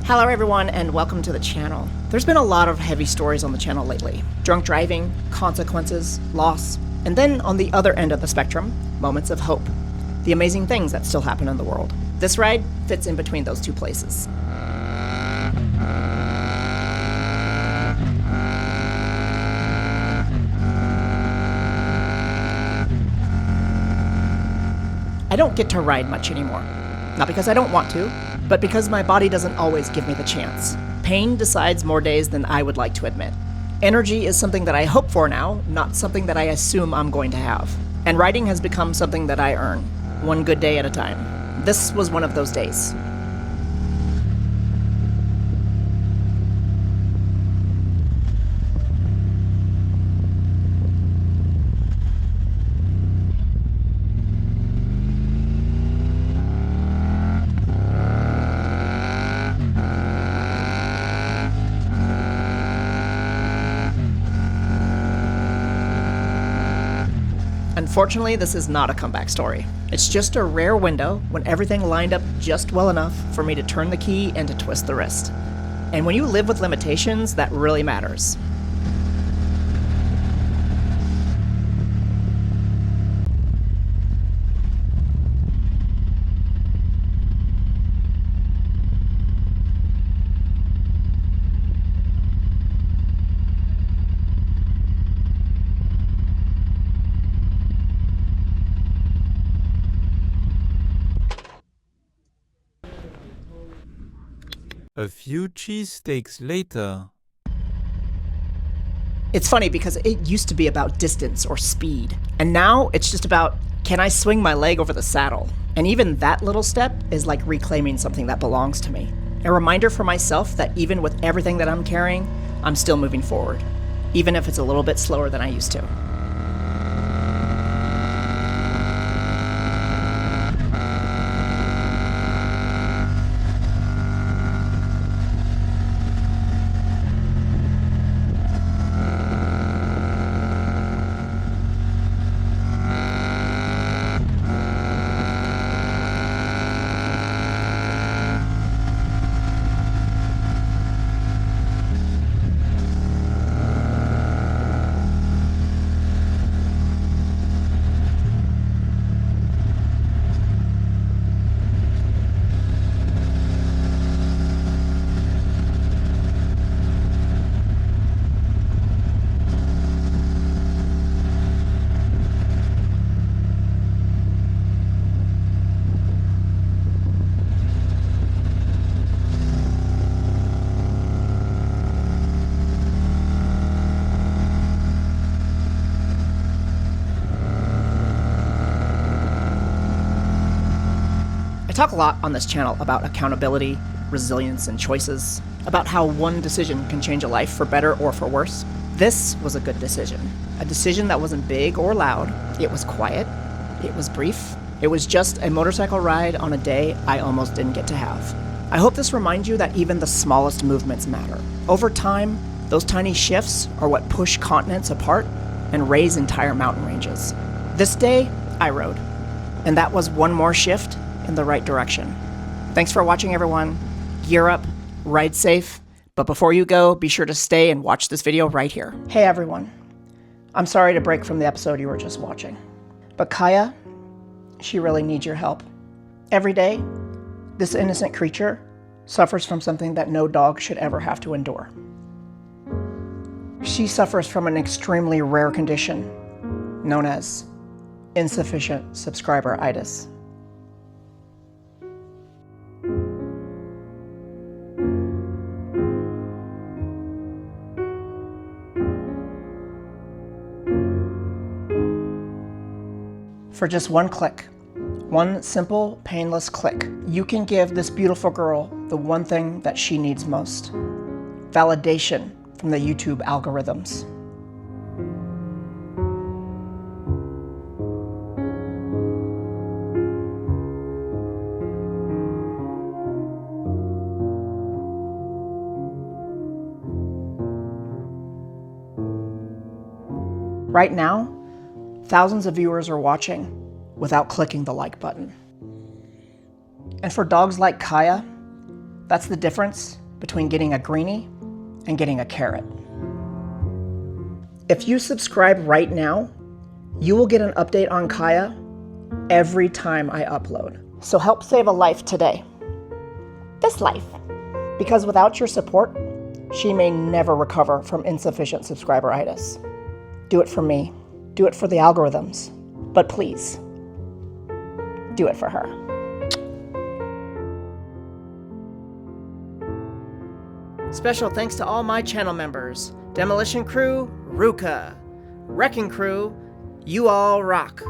Hello everyone and welcome to the channel. There's been a lot of heavy stories on the channel lately. Drunk driving, consequences, loss, and then on the other end of the spectrum, moments of hope. The amazing things that still happen in the world. This ride fits in between those two places. I don't get to ride much anymore. Not because I don't want to, but because my body doesn't always give me the chance. Pain decides more days than I would like to admit. Energy is something that I hope for now, not something that I assume I'm going to have. And riding has become something that I earn, one good day at a time. This was one of those days. Unfortunately, this is not a comeback story. It's just a rare window when everything lined up just well enough for me to turn the key and to twist the wrist. And when you live with limitations, that really matters. A few cheesesteaks later. It's funny because it used to be about distance or speed, and now it's just about, can I swing my leg over the saddle? And even that little step is like reclaiming something that belongs to me. A reminder for myself that even with everything that I'm carrying, I'm still moving forward, even if it's a little bit slower than I used to. I talk a lot on this channel about accountability, resilience, and choices, about how one decision can change a life for better or for worse. This was a good decision. A decision that wasn't big or loud. It was quiet. It was brief. It was just a motorcycle ride on a day I almost didn't get to have. I hope this reminds you that even the smallest movements matter. Over time, those tiny shifts are what push continents apart and raise entire mountain ranges. This day, I rode. And that was one more shift in the right direction. Thanks for watching, everyone. Gear up, ride safe, but before you go, be sure to stay and watch this video right here. Hey everyone. I'm sorry to break from the episode you were just watching, but Kaya, she really needs your help. Every day, this innocent creature suffers from something that no dog should ever have to endure. She suffers from an extremely rare condition known as insufficient subscriber-itis. For just one click, one simple, painless click, you can give this beautiful girl the one thing that she needs most: validation from the YouTube algorithms. Right now, thousands of viewers are watching without clicking the like button. And for dogs like Kaya, That's the difference between getting a greenie and getting a carrot. If you subscribe right now, you will get an update on Kaya every time I upload. So help save a life today. This life. Because without your support, she may never recover from insufficient subscriberitis. Do it for me. Do it for the algorithms. But please, do it for her. Special thanks to all my channel members. Demolition Crew, Ruka. Wrecking Crew, you all rock.